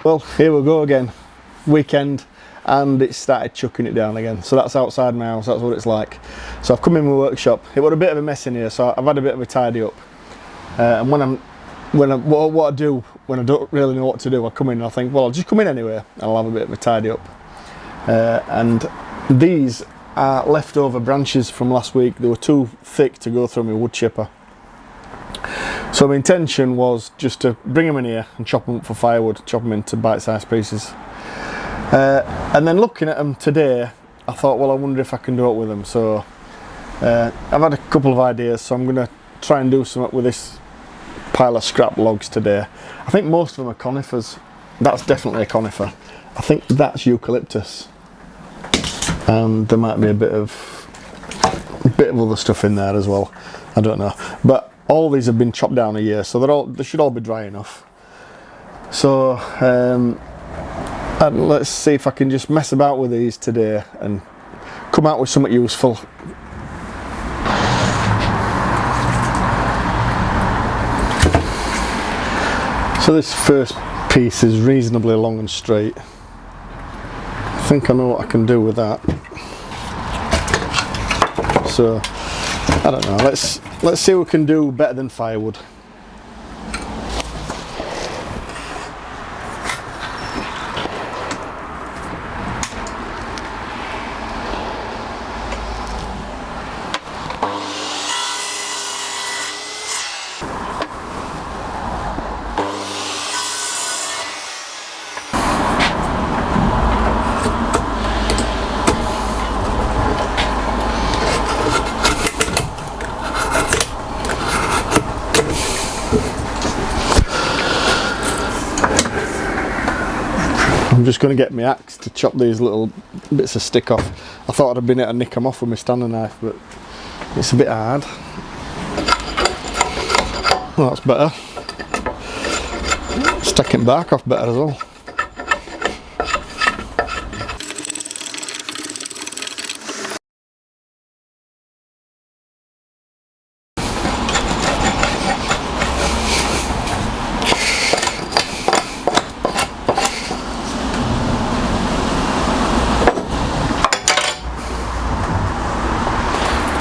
Well, here we go again. Weekend, and it started chucking it down again. So that's outside my house, that's what it's like. So I've come in my workshop. It was a bit of a mess in here, so I've had a bit of a tidy up. And what I do when I don't really know what to do, I come in and I think, well, I'll just come in anyway and I'll have a bit of a tidy up. And these are leftover branches from last week. They were too thick to go through my wood chipper. So my intention was just to bring them in here and chop them up for firewood, chop them into bite-sized pieces. And then looking at them today, I thought, well, I wonder if I can do it with them. So I've had a couple of ideas, so I'm going to try and do something with this pile of scrap logs today. I think most of them are conifers. That's definitely a conifer. I think that's eucalyptus. And there might be a bit of other stuff in there as well. I don't know. But all these have been chopped down a year, so they should all be dry enough. So let's see if I can just mess about with these today and come out with something useful. So this first piece is reasonably long and straight. I think I know what I can do with that. So I don't know, let's see what we can do better than firewood. I'm just going to get my axe to chop these little bits of stick off. I thought I'd have been able to nick them off with my standing knife, but it's a bit hard. Well, that's better. It's taking bark off better as well.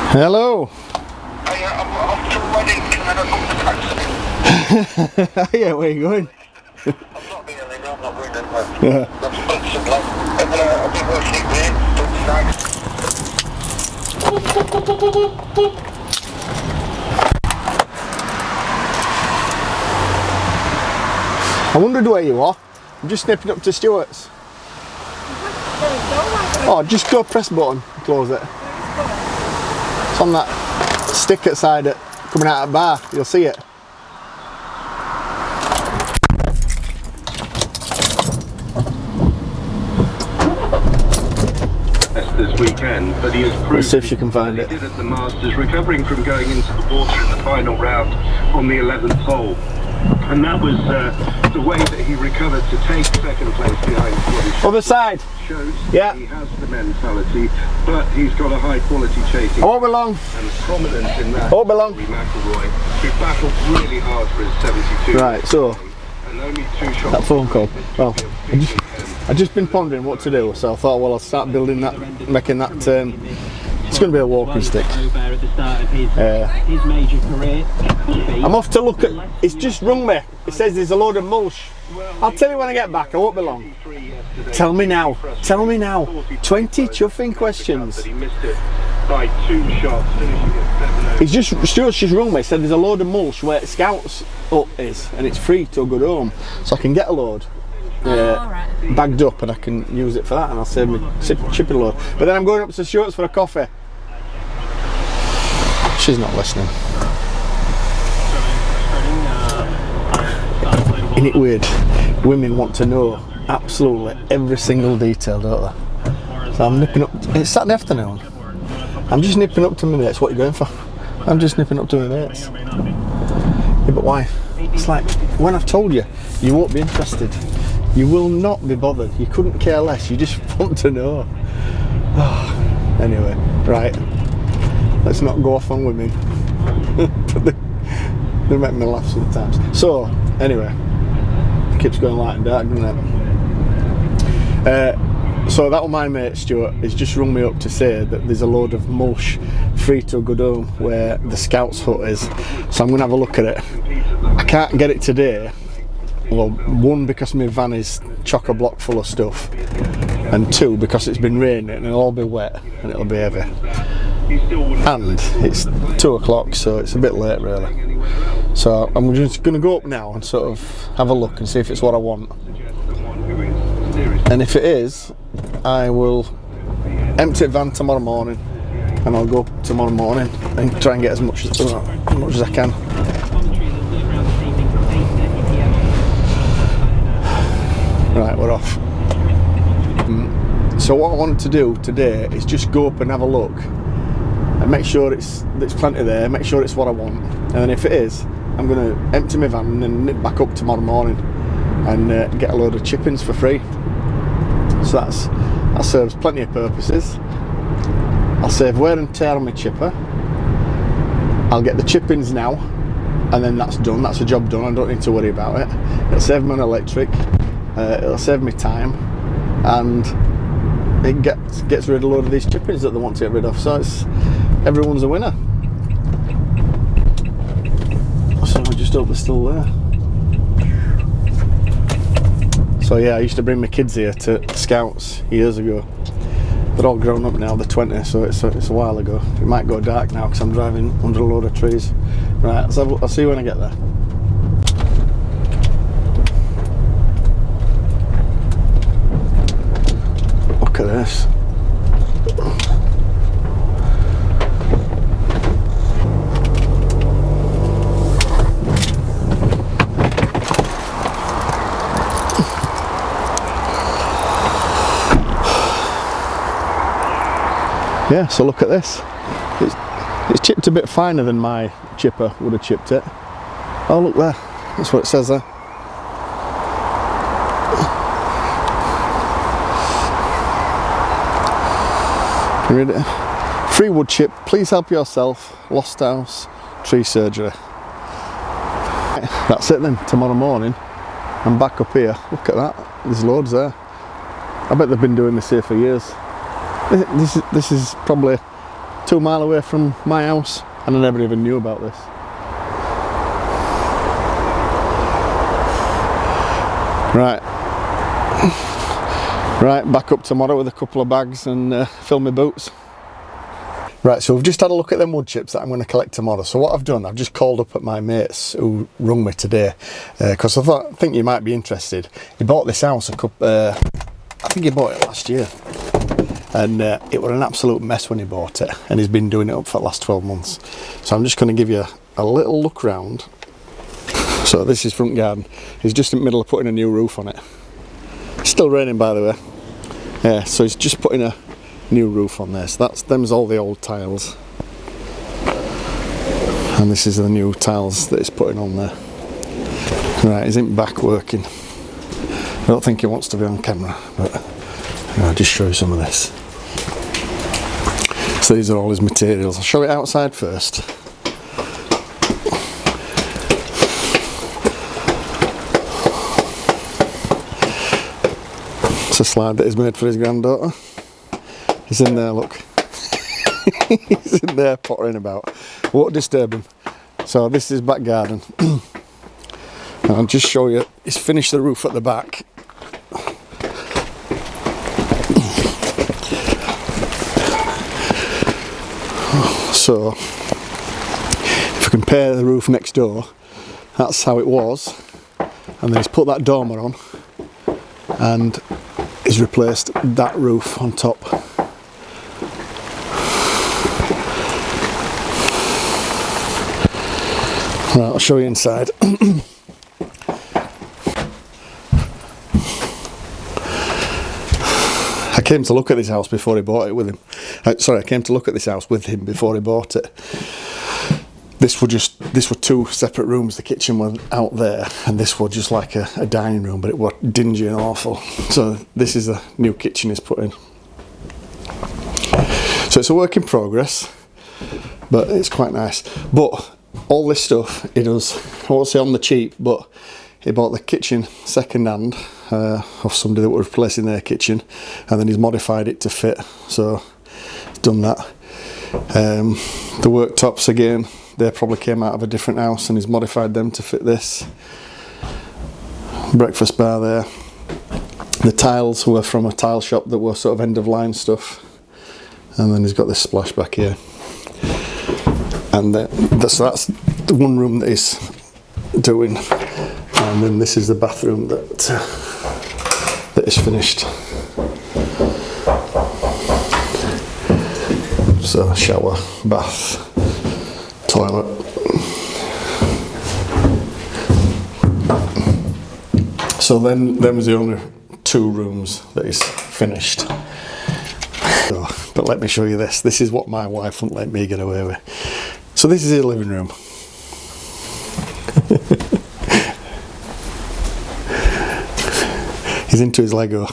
Hello. Hey, I'm off to Reading. Can I go to taxi? Yeah, where are you going? I'm not being illegal, I'm not going anywhere. Yeah. I'm supposed to like, I'll be working here, I wondered where you are. I'm just nipping up to Stewart's. Oh, just go press button, close it. It's on that stick outside it, coming out of the bar, you'll see it. This weekend, but he has proved Let's see if she can find it. He did at the Masters, recovering from going into the water in the final round on the 11th hole. And that was the way that he recovered to take second place behind Scottish. Other side. Shows yeah. He has the mentality, but he's got a high quality chasing. I won't be long. And prominent in that. Won't be long. McIlroy, who battled really hard for his 72. Right, so and only 2 shots. That phone call. Well, I've just been pondering what to do, so I thought, well, I'll start building that, making that. It's going to be a walking stick. I'm off to look at. It's just rung me. It says there's a load of mulch. I'll tell you when I get back. I won't be long. Tell me now. Tell me now. 20 chuffing questions. He's just Stuart's just rung me. Said there's a load of mulch where Scouts Hut is, and it's free to a good home, so I can get a load. Right. Bagged up and I can use it for that, and I'll save me chipping load. But then I'm going up to Stuart's for a coffee. She's not listening. Isn't it weird? Women want to know absolutely every single detail, don't they? So I'm nipping up. It's Saturday afternoon. I'm just nipping up to my mates. What are you going for? I'm just nipping up to my mates. Yeah, but why? It's like, when I've told you, you won't be interested. You will not be bothered. You couldn't care less. You just want to know. Oh, anyway, right. Let's not go off on women. They make me laugh sometimes. So, anyway, keeps going light and dark, doesn't it? So that was my mate Stuart. He's just rung me up to say that there's a load of mulch free to go down where the Scouts hut is. So I'm going to have a look at it. I can't get it today. Well, one, because my van is chock-a-block full of stuff, and two, because it's been raining and it'll all be wet and it'll be heavy. And it's 2 o'clock, so it's a bit late really. So I'm just going to go up now and sort of have a look and see if it's what I want. And if it is, I will empty the van tomorrow morning, and I'll go up tomorrow morning and try and get as much as I can. Right, we're off. So what I want to do today is just go up and have a look and make sure there's plenty there, make sure it's what I want, and then if it is, I'm going to empty my van and then nip back up tomorrow morning and get a load of chippings for free. So that serves plenty of purposes. I'll save wear and tear on my chipper. I'll get the chippings now, and then that's done. That's a job done. I don't need to worry about it. It'll save me on electric. It'll save me time, and it gets rid of a load of these chippings that they want to get rid of. So everyone's a winner. So I just hope they're still there. So yeah, I used to bring my kids here to Scouts years ago. They're all grown up now, they're 20, so it's a while ago. It might go dark now because I'm driving under a load of trees. Right, so I'll see you when I get there. Look at this. Yeah, so look at this. It's chipped a bit finer than my chipper would have chipped it. Oh, look there. That's what it says there. Can you read it? Free wood chip. Please help yourself. Lost house. Tree surgery. That's it then. Tomorrow morning, I'm back up here. Look at that. There's loads there. I bet they've been doing this here for years. This is probably 2 miles away from my house, and I never even knew about this. Right, back up tomorrow with a couple of bags and fill my boots. Right, so we've just had a look at them wood chips that I'm going to collect tomorrow. So what I've done, I've just called up at my mates who rung me today because I think you might be interested. He bought this house I think he bought it last year. And it was an absolute mess when he bought it, and he's been doing it up for the last 12 months. So I'm just going to give you a little look round. So this is front garden. He's just in the middle of putting a new roof on it. It's still raining, by the way. Yeah, so he's just putting a new roof on there. So them's all the old tiles, and this is the new tiles that he's putting on there. Right, he's in back working. I don't think he wants to be on camera, but I'll just show you some of this. So these are all his materials. I'll show it outside first. It's a slide that he's made for his granddaughter. He's in there, look. He's in there pottering about. Won't disturb him. So this is back garden. I'll just show you, he's finished the roof at the back. So if we compare the roof next door, that's how it was, and then he's put that dormer on and he's replaced that roof on top. Right, I'll show you inside. I came to look at this house before he bought it with him. I came to look at this house with him before he bought it. This were 2 separate rooms. The kitchen was out there, and this was just like a dining room, but it was dingy and awful. So this is a new kitchen he's put in. So it's a work in progress, but it's quite nice. But all this stuff he does, I won't say on the cheap, but he bought the kitchen second hand off somebody that was replacing their kitchen, and then he's modified it to fit, so he's done that. The worktops again, they probably came out of a different house and he's modified them to fit this. Breakfast bar there. The tiles were from a tile shop that were sort of end of line stuff, and then he's got this splash back here. And so that's the one room that he's doing, and then this is the bathroom that is finished. So shower, bath, toilet. So then them was the only 2 rooms that is finished. So, but let me show you this. This is what my wife wouldn't let me get away with. So this is his living room. He's into his Lego.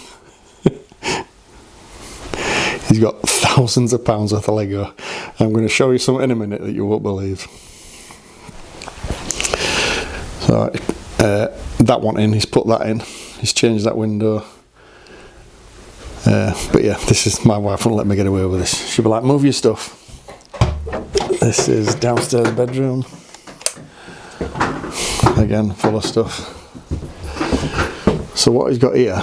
He's got thousands of pounds worth of Lego. I'm going to show you something in a minute that you won't believe. So that one in, he's put that in. He's changed that window. But yeah, this is, my wife won't let me get away with this. She'll be like, move your stuff. This is downstairs bedroom. Again, full of stuff. So what he's got here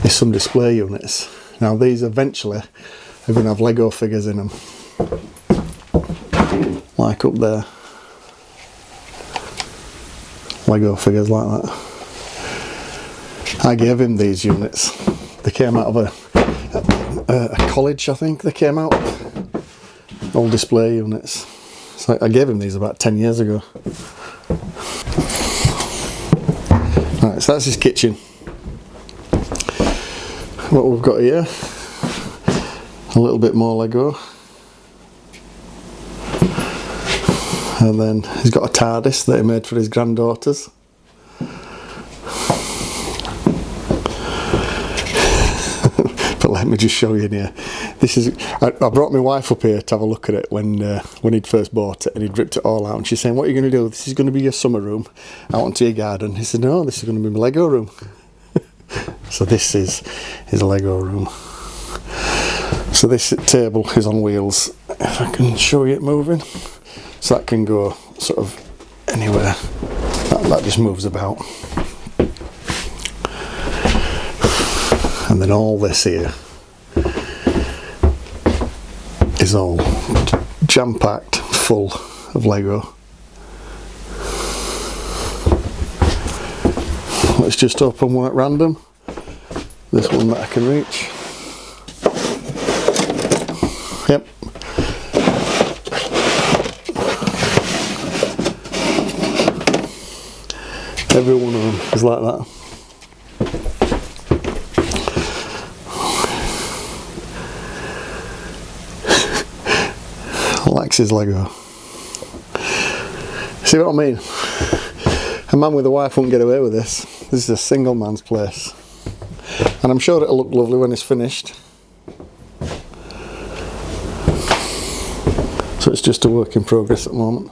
is some display units. Now these eventually are going to have Lego figures in them. Like up there. Lego figures like that. I gave him these units. They came out of a college, I think they came out. All display units. So I gave him these about 10 years ago. Right, so that's his kitchen. What we've got here, a little bit more Lego. And then he's got a TARDIS that he made for his granddaughters. But let me just show you in here. This is, I brought my wife up here to have a look at it when he'd first bought it, and he'd ripped it all out, and she's saying, what are you going to do? This is going to be your summer room out onto your garden. He said, no, this is going to be my Lego room. So this is his Lego room. So this table is on wheels. If I can show you it moving. So that can go sort of anywhere. That just moves about. And then all this here is all jam-packed full of Lego. Let's just open one at random. This one that I can reach. Yep. Every one of them is like that. Likes his Lego. See what I mean? A man with a wife won't get away with this. This is a single man's place. And I'm sure it'll look lovely when it's finished. So it's just a work in progress at the moment.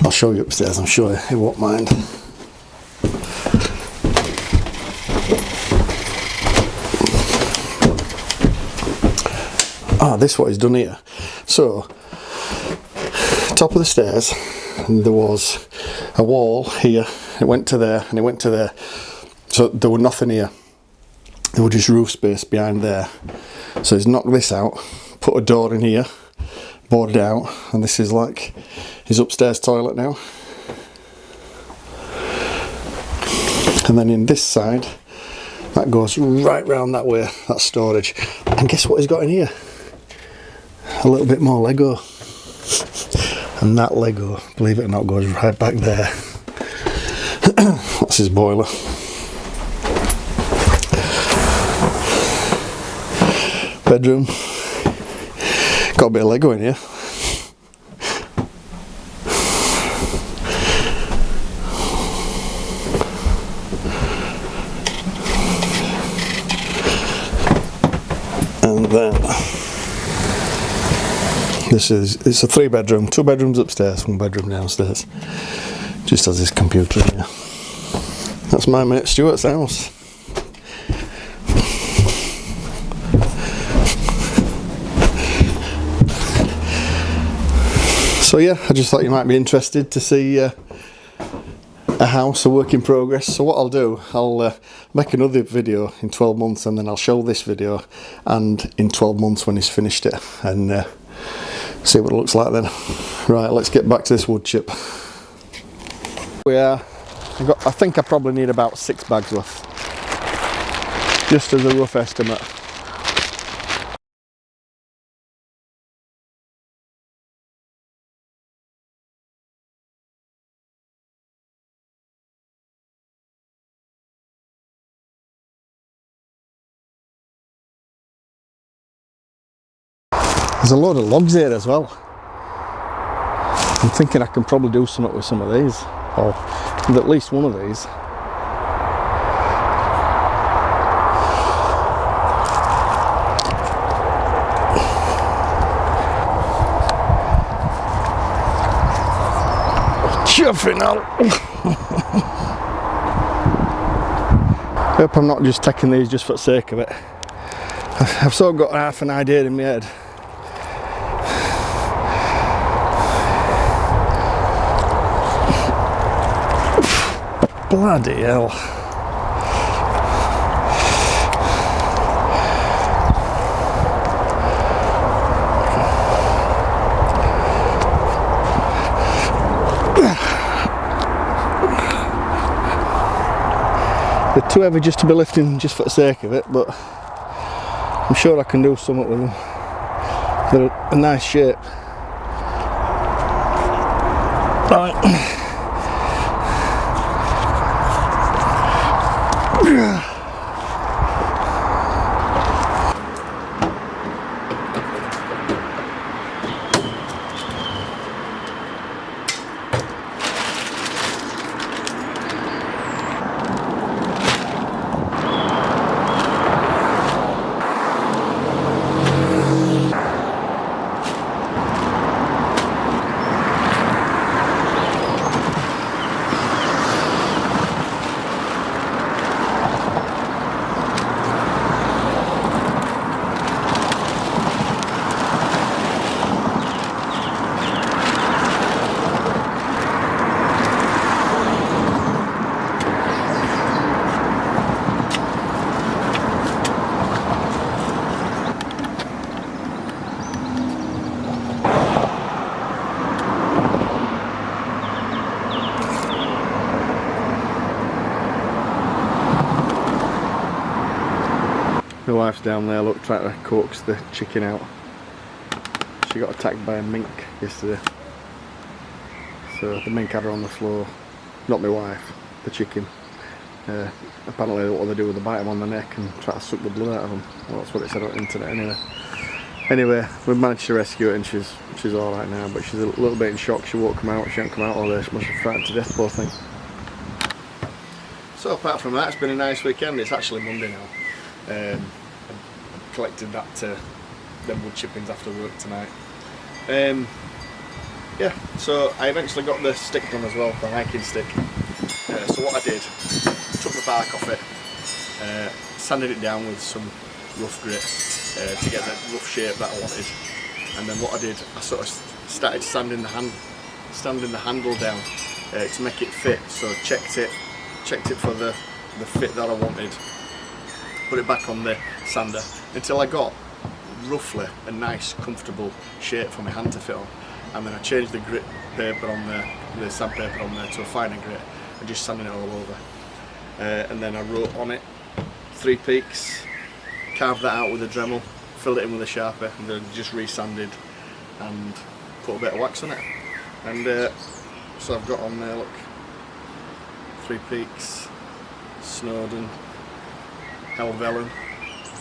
I'll show you upstairs, I'm sure he won't mind. This is what he's done here. So, top of the stairs, and there was a wall here. It went to there, and it went to there. So there was nothing here. There was just roof space behind there. So he's knocked this out, put a door in here, boarded it out, and this is like his upstairs toilet now. And then in this side, that goes right round that way, that's storage. And guess what he's got in here? A little bit more Lego. And that Lego, believe it or not, goes right back there. That's his boiler. Bedroom. Got a bit of Lego in here. And then it's a 3-bedroom, 2 bedrooms upstairs, 1 bedroom downstairs. Just has his computer in here. That's my mate Stuart's house. So yeah, I just thought you might be interested to see a house, a work in progress. So what I'll do, I'll make another video in 12 months and then I'll show this video and in 12 months when he's finished it and see what it looks like then. Right, let's get back to this wood chip. I think I probably need about 6 bags worth, just as a rough estimate. There's a load of logs here as well. I'm thinking I can probably do something with some of these, or with at least one of these. Chuffing out. Hope I'm not just taking these just for the sake of it. I've sort of got half an idea in my head. Bloody hell. They're too heavy just to be lifting just for the sake of it, but I'm sure I can do something with them. They're a nice shape. Right. My wife's down there, look, trying to coax the chicken out. She got attacked by a mink yesterday. So the mink had her on the floor. Not my wife, the chicken. Apparently what they do is they bite them on the neck and try to suck the blood out of them. Well, that's what it said on the internet anyway. Anyway, we've managed to rescue it and she's alright now, but she's a little bit in shock. She won't come out, she hasn't come out all day. She must have frightened to death, poor thing. So apart from that, it's been a nice weekend. It's actually Monday now. I collected that them wood chippings after work tonight. Yeah, so I eventually got the stick done as well, the hiking stick. So what I did, took the bark off it, sanded it down with some rough grit to get the rough shape that I wanted. And then what I did, I sort of started sanding the handle down to make it fit. So checked it for the fit that I wanted. Put it back on the sander until I got roughly a nice comfortable shape for my hand to fit on, and then I changed the grit paper on the sandpaper on there to a finer grit and just sanding it all over, and then I wrote on it 3 peaks, carved that out with a Dremel, filled it in with a Sharpie, and then just resanded and put a bit of wax on it. And so I've got on there, look, 3 peaks, Snowdon, Helvellyn.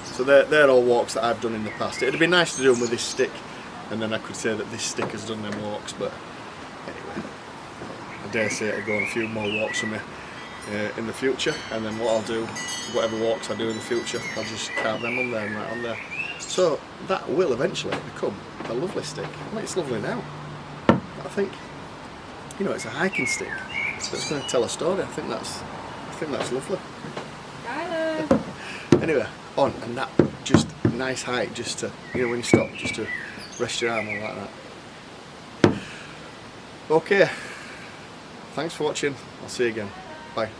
So they're all walks that I've done in the past. It'd be nice to do them with this stick, and then I could say that this stick has done them walks, but anyway, I dare say it'll go on a few more walks for me in the future, and then what I'll do, whatever walks I do in the future, I'll just carve them on there and right on there. So that will eventually become a lovely stick. I mean, it's lovely now. I think, you know, it's a hiking stick. that's going to tell a story. I think that's lovely. Tyler. Anyway, on and that just nice height, just to, you know, when you stop, just to rest your arm all like that. Okay, thanks for watching. I'll see you again. Bye.